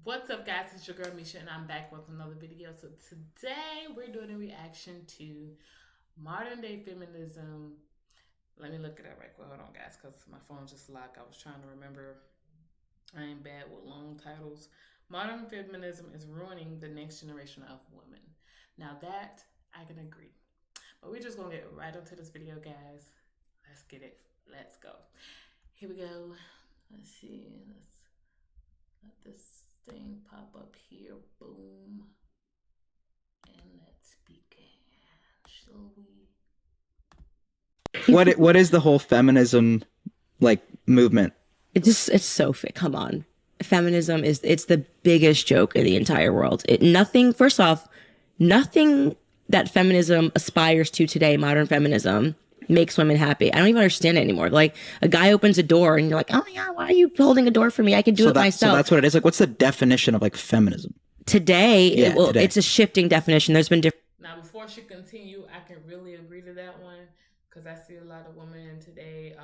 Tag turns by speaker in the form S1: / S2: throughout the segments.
S1: What's up, guys? It's your girl Misha, and I'm back with another video. So today we're doing a reaction to modern day feminism. Let me look it up right quick. Hold on, guys, because my phone just locked. I was trying to remember. I ain't bad with long titles. Modern feminism is ruining the next generation of women. Now that I can agree, but we're just gonna get right into this video, guys. Let's get it. Let's go. Here we go. Let's see. Let's let this thing pop up here. Boom. And let's begin. Shall we?
S2: What is the whole feminism like movement?
S3: It's so fit. Come on. Feminism it's the biggest joke in the entire world. First off, nothing that feminism aspires to today, modern feminism, makes women happy. I don't even understand it anymore. Like, a guy opens a door and you're like, oh yeah, why are you holding a door for me? I can do it myself.
S2: So that's what it is. Like, what's the definition of like feminism?
S3: Today,
S2: today.
S3: It's a shifting definition. There's been different.
S1: Now, before she continue, I can really agree to that one because I see a lot of women today.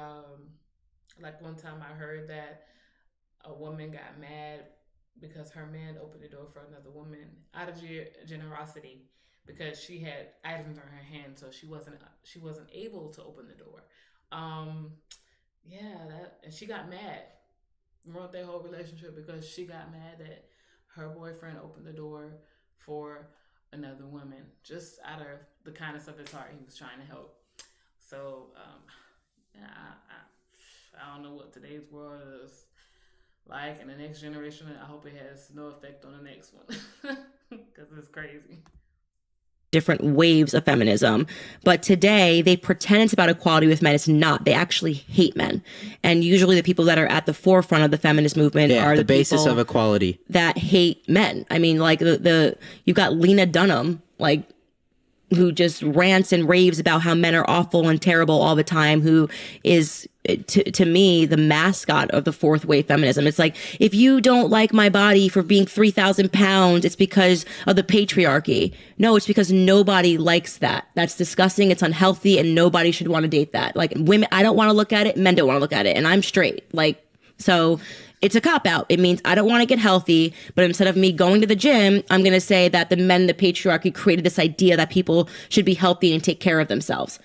S1: Like one time I heard that a woman got mad because her man opened the door for another woman out of generosity, because she had items in her hand, so she wasn't able to open the door. And she got mad. Ruined their whole relationship because she got mad that her boyfriend opened the door for another woman, just out of the kindness of his heart. He was trying to help. So I don't know what today's world is like, and the next generation. I hope it has no effect on the next one because it's crazy.
S3: Different waves of feminism, but today they pretend it's about equality with men. It's not. They actually hate men, and usually the people that are at the forefront of the feminist movement are the
S2: basis of equality
S3: that hate men. I mean, like you've got Lena Dunham, like, who just rants and raves about how men are awful and terrible all the time, who is, to me, the mascot of the fourth wave feminism. It's like, if you don't like my body for being 3,000 pounds, it's because of the patriarchy. No, it's because nobody likes that. That's disgusting. It's unhealthy, and nobody should want to date that. Like, women, I don't want to look at it. Men don't want to look at it. And I'm straight. Like, so it's a cop-out. It means I don't want to get healthy, but instead of me going to the gym, I'm going to say that the men, the patriarchy, created this idea that people should be healthy and take care of themselves.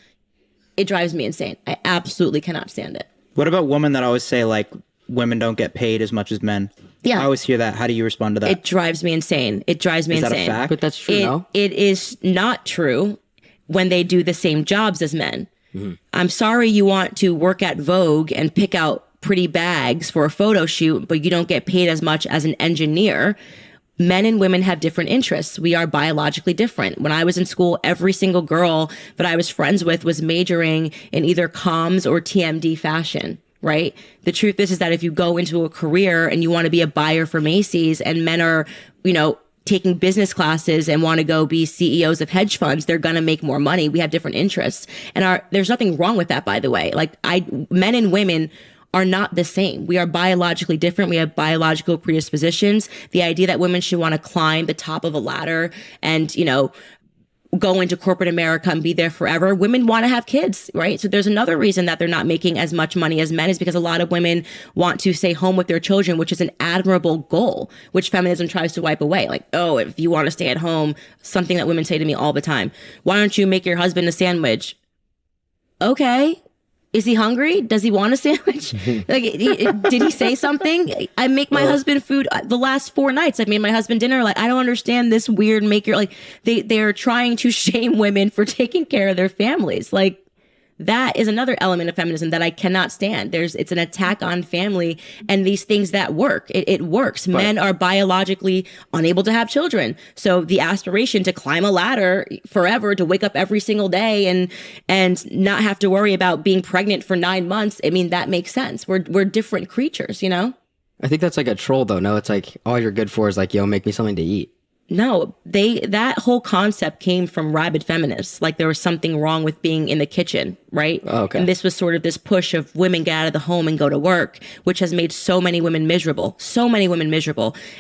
S3: It drives me insane. I absolutely cannot stand it.
S2: What about women that always say, like, women don't get paid as much as men?
S3: Yeah.
S2: I always hear that. How do you respond to that?
S3: It drives me insane. It drives me insane.
S2: Is that a fact?
S4: But that's true, no?
S3: It is not true when they do the same jobs as men. Mm-hmm. I'm sorry you want to work at Vogue and pick out pretty bags for a photo shoot, but you don't get paid as much as an engineer. Men and women have different interests. We are biologically different. When I was in school, every single girl that I was friends with was majoring in either comms or TMD fashion, right? The truth is that if you go into a career and you want to be a buyer for Macy's, and men are, taking business classes and want to go be CEOs of hedge funds, they're going to make more money. We have different interests. And there's nothing wrong with that, by the way. Like, men and women are not the same. We are biologically different. We have biological predispositions. The idea that women should want to climb the top of a ladder and, go into corporate America and be there forever. Women want to have kids, right? So there's another reason that they're not making as much money as men, is because a lot of women want to stay home with their children, which is an admirable goal, which feminism tries to wipe away. Like, oh, if you want to stay at home, something that women say to me all the time, why don't you make your husband a sandwich? Okay. Is he hungry? Does he want a sandwich? Like, did he say something? I make my husband food. The last 4 nights, I've made my husband dinner. Like, I don't understand this weird like, they're trying to shame women for taking care of their families. Like, that is another element of feminism that I cannot stand. It's an attack on family and these things that work. It works. But men are biologically unable to have children. So the aspiration to climb a ladder forever, to wake up every single day and not have to worry about being pregnant for 9 months, I mean, that makes sense. We're different creatures,
S4: I think that's like a troll, though. No, it's like all you're good for is like, yo, make me something to eat.
S3: No, that whole concept came from rabid feminists. Like, there was something wrong with being in the kitchen, right?
S4: Oh, okay.
S3: And this was sort of this push of women get out of the home and go to work, which has made so many women miserable.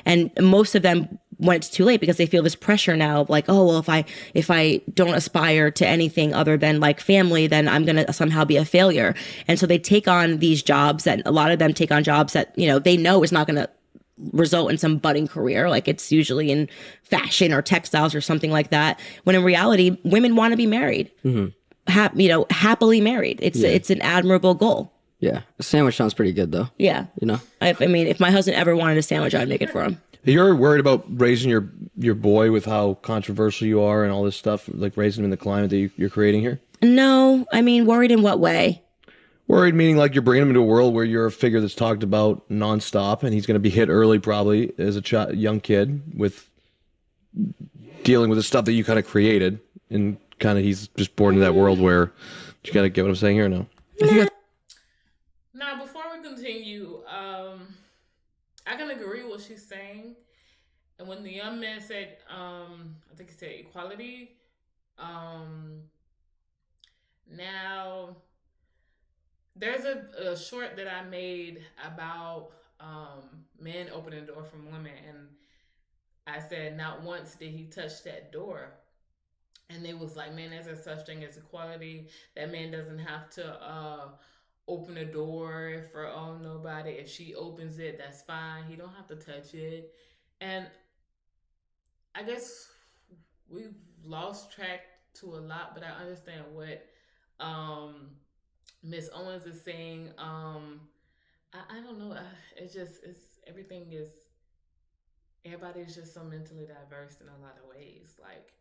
S3: And most of them, when it's too late, because they feel this pressure now of like, oh, well, if I don't aspire to anything other than like family, then I'm going to somehow be a failure. And so they take on these jobs, and a lot of them take on jobs that, they know is not going to result in some budding career. Like it's usually in fashion or textiles or something like that. When in reality, women want to be married, happily married. It's an admirable goal.
S4: Yeah. A sandwich sounds pretty good though.
S3: Yeah.
S4: You know?
S3: I mean, if my husband ever wanted a sandwich, I'd make it for him.
S5: You're worried about raising your boy with how controversial you are and all this stuff, like raising him in the climate that you're creating here?
S3: No, I mean, worried in what way?
S5: Worried meaning like you're bringing him into a world where you're a figure that's talked about nonstop, and he's going to be hit early probably as a young kid with dealing with the stuff that you kind of created, and kind of he's just born into that world where you got to get what I'm saying here or no?
S1: Now, before we continue, I can agree with what she's saying. And when the young man said, I think he said equality, now there's a short that I made about men opening the door from women, and I said not once did he touch that door. And they was like, man, there's a such thing as equality. That man doesn't have to open a door for nobody. If she opens it, that's fine. He don't have to touch it. And I guess we've lost track to a lot, but I understand what Miss Owens is saying. I don't know. Everybody's just so mentally diverse in a lot of ways. Like,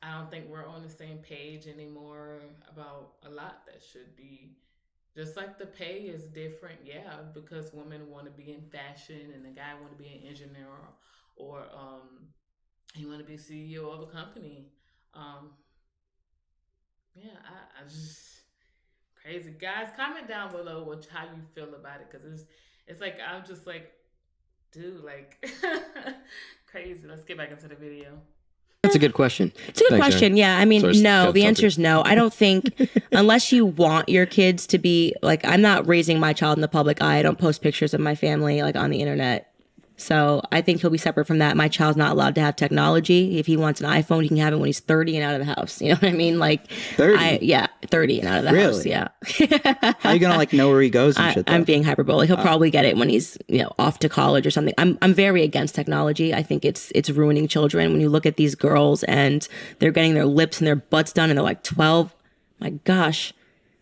S1: I don't think we're on the same page anymore about a lot that should be. Just like the pay is different, yeah, because women want to be in fashion and the guy want to be an engineer or he want to be CEO of a company. Yeah, I just crazy. Guys, comment down below how you feel about it, because it's like I'm just like, dude, like crazy. Let's get back into the video.
S4: That's a good question.
S3: It's a good
S5: Thanks,
S3: question.
S5: Aaron.
S3: Yeah. I mean,
S5: Sorry,
S3: no, the
S5: topic.
S3: answer is no. I don't think, unless you want your kids to be like, I'm not raising my child in the public eye. I don't post pictures of my family like on the internet. So I think he'll be separate from that. My child's not allowed to have technology. If he wants an iPhone, he can have it when he's 30 and out of the house. You know what I mean? Like
S2: 30?
S3: 30 and out of the house.
S2: Really?
S3: Yeah.
S2: How are you gonna like know where he goes and shit?
S3: I'm being hyperbolic. He'll probably get it when he's off to college or something. I'm very against technology. I think it's ruining children. When you look at these girls and they're getting their lips and their butts done and they're like 12. My gosh.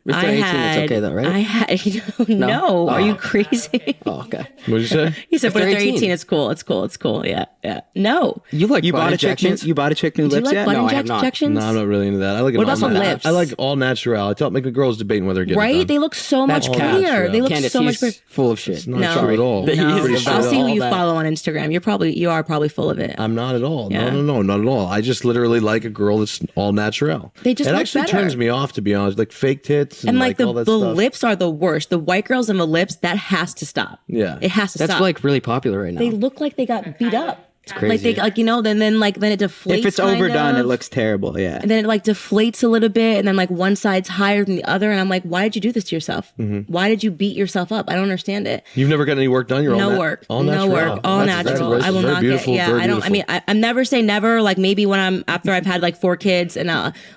S4: If they're 18, it's okay though, right?
S3: I had no. Are you crazy?
S4: Oh, okay.
S5: What did you say?
S3: He said,
S4: If
S3: but if
S4: they're
S3: they're 18,
S4: 18,
S3: it's cool. It's cool. It's cool. Yeah. Yeah. No.
S4: You like
S2: You
S4: butt
S2: bought a chick.
S4: injections?
S2: You bought a chick new
S3: Do you
S2: lips
S3: like
S2: yet?
S3: butt
S4: No, I have not.
S3: injections?
S5: No, I'm not really into that. I like it
S3: What
S5: all
S3: about some
S5: natural.
S3: lips?
S5: I like all natural. I tell the girls debating whether they're getting it
S3: Right?
S5: done.
S3: They look so much
S4: That's
S3: prettier.
S5: natural.
S3: They look
S4: Candace,
S3: so much
S4: he's
S3: prettier.
S4: full of shit.
S5: It's not
S3: No.
S5: true at all.
S4: He is
S5: Pretty
S4: the
S5: straight
S3: I'll
S5: up.
S3: see who
S4: all
S3: you
S4: that.
S3: follow on Instagram. You are probably full of it.
S5: I'm not at all.
S3: Yeah.
S5: No, not at all. I just literally like a girl that's all natural.
S3: They just
S5: it
S3: look
S5: actually
S3: better.
S5: turns me off, to be honest. Like fake tits and,
S3: And like
S5: all
S3: the
S5: that stuff.
S3: lips are the worst. The white girls and the lips, that has to stop.
S5: Yeah.
S3: It has to
S4: That's
S3: stop.
S4: like really popular right now.
S3: They look like they got beat up.
S4: It's
S3: Like
S4: crazy.
S3: they then it deflates.
S2: If it's
S3: kind
S2: overdone,
S3: of.
S2: it looks terrible. Yeah.
S3: And then it like deflates a little bit, and then like one side's higher than the other, and I'm like, why did you do this to yourself? Why did you beat yourself up? I don't understand it.
S5: You've never got any work done? You're all
S3: No work,
S5: all
S3: no
S5: natural.
S3: work, all
S5: That's
S3: natural.
S5: very
S3: I will not
S5: beautiful,
S3: get. Yeah,
S5: very
S3: I don't. I mean,
S5: beautiful.
S3: I'm never say never. Like maybe when after I've had like 4 kids, and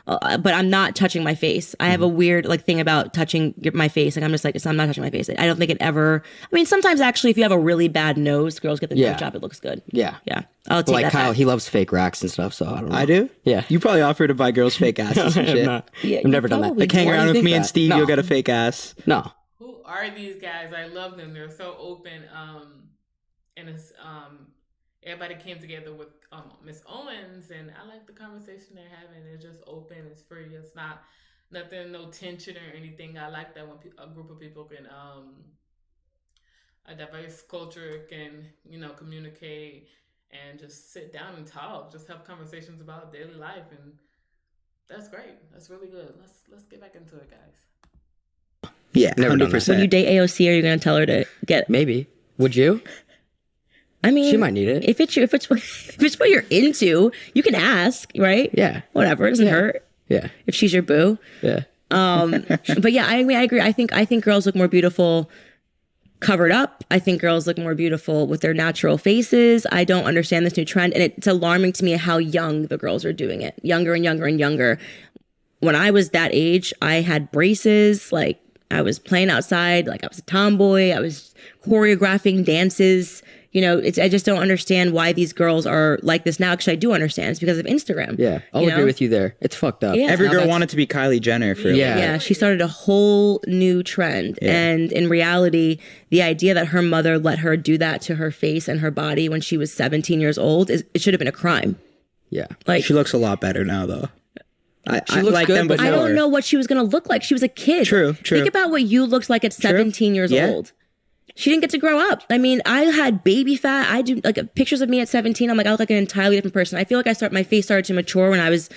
S3: but I'm not touching my face. I have a weird like thing about touching my face. Like I'm just like I'm not touching my face. I don't think it ever. I mean, sometimes actually, if you have a really bad nose, girls get the
S4: Yeah.
S3: nose job. It looks good.
S4: Yeah.
S3: Yeah, I'll take
S4: Like
S3: that
S4: Kyle,
S3: back.
S4: he loves fake racks and stuff, so I don't know.
S2: I do?
S4: Yeah.
S2: You probably offer to buy girls fake asses and shit.
S3: Yeah,
S4: I've never
S3: you
S4: done that.
S3: probably
S2: Like hang
S4: Why do you
S2: around with
S4: think
S2: me and
S4: that?
S2: Steve,
S4: No.
S2: you'll get a fake ass.
S4: No.
S1: Who are these guys? I love them. They're so open. And it's everybody came together with Miss Owens, and I like the conversation they're having. It's just open. It's free. It's not nothing, no tension or anything. I like that when a group of people can a diverse culture can communicate and just sit down and talk, just have conversations about daily life, and that's great. That's really good. Let's get back into it, guys.
S2: Yeah,
S4: Never done that.
S2: 100%.
S3: When you date AOC, are you going to tell her to get?
S4: Maybe. Would you?
S3: I mean,
S4: She might need it.
S3: If it's what you're into, you can ask, right?
S4: Yeah.
S3: Whatever, it doesn't hurt
S4: Yeah.
S3: if she's your boo.
S4: Yeah.
S3: But yeah, I agree. I think girls look more beautiful covered up. I think girls look more beautiful with their natural faces. I don't understand this new trend, and it's alarming to me how young the girls are doing it. Younger and younger and younger. When I was that age, I had braces. Like I was playing outside, like I was a tomboy. I was choreographing dances. You know, I just don't understand why these girls are like this now. Actually, I do understand. It's because of Instagram.
S4: Yeah, I'll agree with you there. It's fucked up.
S3: Yeah.
S2: Every girl wanted to be Kylie Jenner for
S3: Yeah, she started a whole new trend.
S2: Yeah.
S3: And in reality, the idea that her mother let her do that to her face and her body when she was 17 years old, it should have been a crime.
S4: Yeah.
S3: Like,
S2: She looks a lot better now, though.
S4: She looks
S2: like
S4: good,
S2: them
S4: but
S2: before.
S3: I don't know what she was going to look like. She was a kid.
S2: True.
S3: Think about what you looked like at 17 years
S2: Yeah.
S3: old. She didn't get to grow up. I mean, I had baby fat. I do like pictures of me at 17. I'm like, I look like an entirely different person. I feel like my face started to mature when I was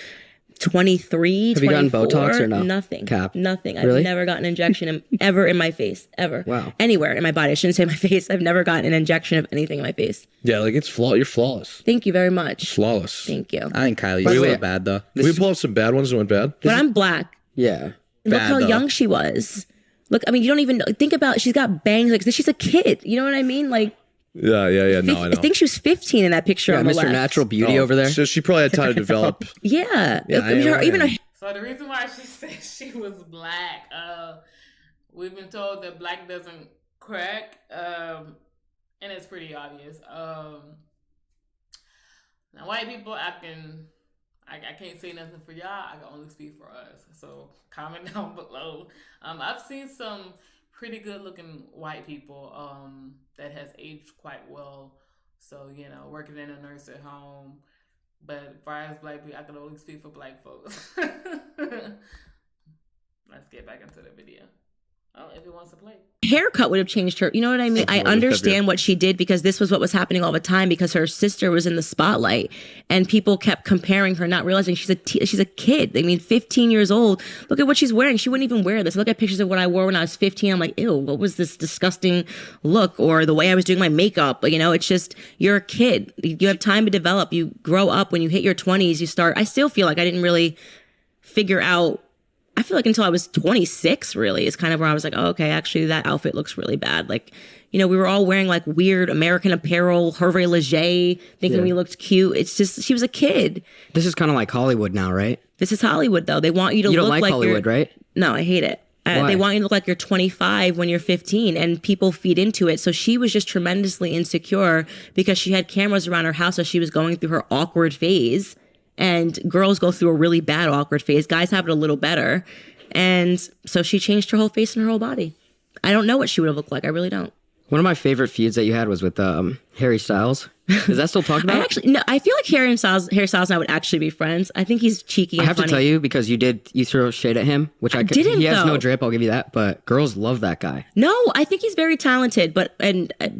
S3: 23,
S4: Have you gotten
S3: 24.
S4: Botox or no?
S3: Nothing.
S4: Cap.
S3: Nothing.
S4: Really?
S3: I've never gotten an injection ever in my face. Ever.
S4: Wow.
S3: Anywhere in my body. I shouldn't say my face. I've never gotten an injection of anything in my face.
S5: Yeah, like it's you're flawless.
S3: Thank you very much.
S5: Flawless.
S3: Thank you.
S2: I think Kylie's
S4: By
S2: a
S4: the
S2: little
S4: way,
S2: bad, though.
S5: Can we pull up some bad ones that went bad?
S3: But I'm black.
S4: Yeah.
S3: Look
S2: Bad,
S3: how
S2: though.
S3: young she was. Look, I mean, you don't even think about, she's got bangs like this. She's a kid. You know what I mean? Like,
S5: Yeah. No, I know.
S3: I think she was 15 in that picture
S4: Yeah,
S3: on the
S4: Mr.
S3: left.
S4: Natural Beauty over there.
S5: So she probably had time to develop.
S3: Yeah.
S5: I know,
S3: Even
S5: yeah.
S3: her,
S1: So the reason why she said she was black, we've been told that black doesn't crack, and it's pretty obvious. Now white people acting, I can't say nothing for y'all. I can only speak for us. So comment down below. I've seen some pretty good looking white people that has aged quite well. So, you know, working in a nursing home. But as far as black people, I can only speak for black folks. Let's get back into the video. Oh, if he wants to play.
S3: haircut would have changed her. You know what I mean? I understand what she did because this was what was happening all the time because her sister was in the spotlight and people kept comparing her, not realizing she's a kid. I mean, 15 years old. Look at what she's wearing. She wouldn't even wear this. Look at pictures of what I wore when I was 15. I'm like, ew, what was this disgusting look? Or the way I was doing my makeup. You know, it's just, you're a kid. You have time to develop. You grow up. When you hit your 20s, you start. I still feel like I didn't really figure out. I feel like until I was 26, really, is kind of where I was like, oh, okay, actually, that outfit looks really bad. Like, you know, we were all wearing like weird American Apparel, Hervé Leger, thinking we looked cute. It's just, she was a kid.
S4: This is kind of like Hollywood now, right?
S3: This is Hollywood, though. They want you to
S4: You
S3: look
S4: don't like Hollywood,
S3: you're,
S4: right?
S3: No, I hate it.
S4: Why?
S3: They want you to look like you're 25 when you're 15, and people feed into it. So she was just tremendously insecure because she had cameras around her house as she was going through her awkward phase. And girls go through a really bad awkward phase. Guys have it a little better. And so she changed her whole face and her whole body. I don't know what she would have looked like. I really don't.
S4: One of my favorite feuds that you had was with Harry Styles. Is that still talked about?
S3: I feel like Harry Styles and I would actually be friends. I think he's cheeky and
S4: I have
S3: funny.
S4: to tell you, because you throw shade at him, which I
S3: didn't,
S4: he has
S3: though.
S4: no drip, I'll give you that, but girls love that guy.
S3: No, I think he's very talented. But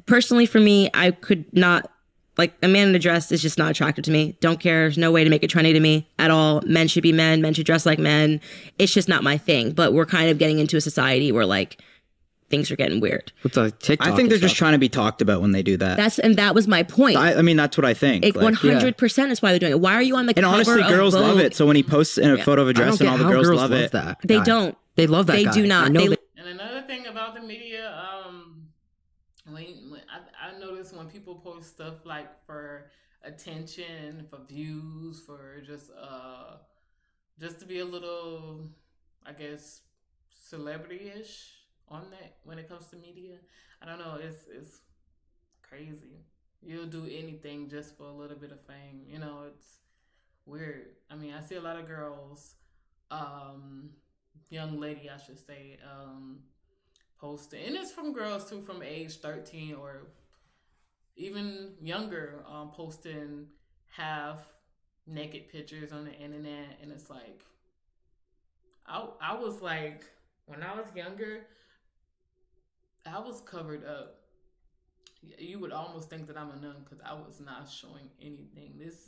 S3: personally for me, I could not, like, a man in a dress is just not attractive to me. Don't care. There's no way to make it trendy to me at all. Men should be men. Men should dress like men. It's just not my thing. But we're kind of getting into a society where, like, things are getting weird.
S4: With the TikTok
S2: I think they're
S4: and
S2: just
S4: stuff.
S2: trying to be talked about when they do that.
S3: That was my point.
S2: I mean, that's what I think.
S3: It
S2: Like,
S3: 100% is why they're doing it. Why are you on the
S2: and
S3: cover
S2: honestly,
S3: of
S2: girls love
S3: Vogue?
S2: it. So when he posts in a photo of a
S4: I don't
S2: dress
S4: get
S2: and all the
S4: how
S2: girls love it.
S4: that
S3: They
S4: guy.
S3: don't.
S4: They love that
S3: They
S4: guy.
S3: do not.
S4: I know
S3: They-
S4: that-
S1: And another thing about the media, when I notice when people post stuff like for attention, for views, for just to be a little, I guess, celebrity-ish on that when it comes to media. I don't know, it's crazy. You'll do anything just for a little bit of fame. You know, it's weird. I mean, I see a lot of girls, young lady, I should say, posting, and it's from girls too, from age 13 or even younger, posting half naked pictures on the internet, and it's like, I was like, when I was younger, I was covered up. You would almost think that I'm a nun because I was not showing anything. This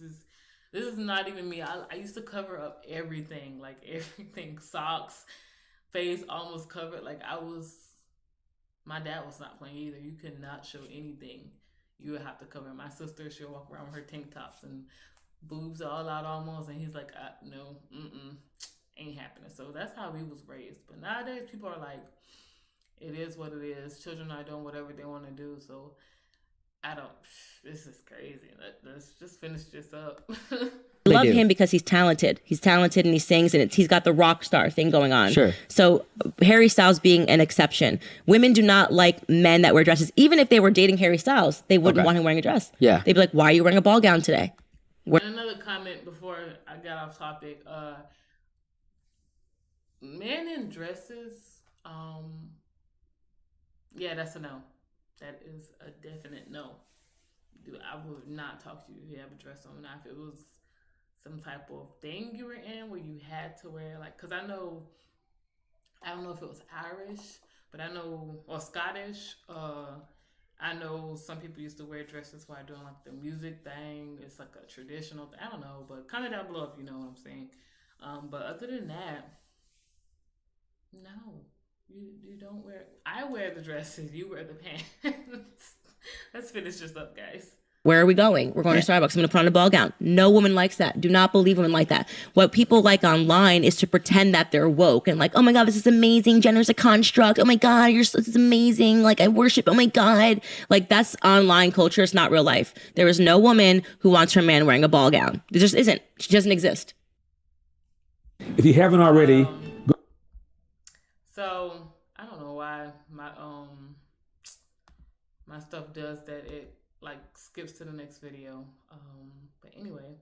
S1: is not even me. I used to cover up everything, like everything, socks, face almost covered. Like my dad was not playing either. You could not show anything. You would have to cover. My sister, she'll walk around with her tank tops and boobs all out almost, and he's like, no, ain't happening. So that's how we was raised. But nowadays people are like, it is what it is. Children are doing whatever they want to do. So this is crazy. Let's just finish this up.
S3: I love
S4: do.
S3: him because he's talented. He's talented and he sings, and he's got the rock star thing going on.
S4: Sure.
S3: So Harry Styles being an exception. Women do not like men that wear dresses. Even if they were dating Harry Styles, they wouldn't want him wearing a dress.
S4: Yeah.
S3: They'd be like, why are you wearing a ball gown today?
S1: And another comment before I got off topic. Men in dresses, yeah, that's a no. That is a definite no. Dude, I would not talk to you if you have a dress on. Now, if it was some type of thing you were in where you had to wear, like, because I don't know if it was Irish, but I know, or Scottish, I know some people used to wear dresses while doing like the music thing. It's like a traditional thing. I don't know, but comment down below if you know what I'm saying. But other than that, no, you don't wear. I wear the dresses. You wear the pants. Let's finish this up, guys.
S3: Where are we going? We're going to Starbucks. I'm going to put on a ball gown. No woman likes that. Do not believe women like that. What people like online is to pretend that they're woke and like, oh my God, this is amazing. Gender's a construct. Oh my God, this is amazing. Like, I worship. Oh my God. Like, that's online culture. It's not real life. There is no woman who wants her man wearing a ball gown. There just isn't. She doesn't exist.
S6: If you haven't already,
S1: so I don't know why my stuff does that. It like skips to the next video. But anyway,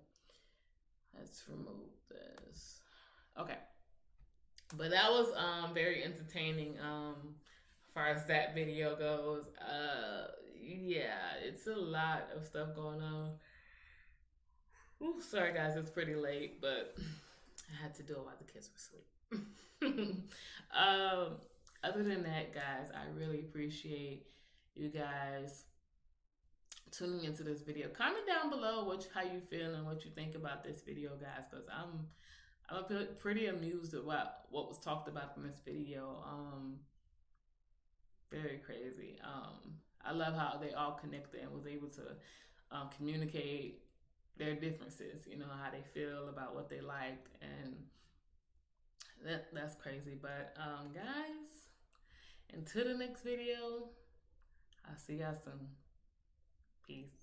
S1: let's remove this. Okay. But that was very entertaining as far as that video goes. Yeah, it's a lot of stuff going on. Ooh, sorry guys, it's pretty late, but I had to do it while the kids were asleep. Other than that, guys, I really appreciate you guys tuning into this video. Comment down below how you feel and what you think about this video, guys, because I'm pretty amused at what was talked about in this video. Very crazy. I love how they all connected and was able to communicate their differences, you know, how they feel about what they liked, and that's crazy. But guys, until the next video, I'll see y'all soon. Peace.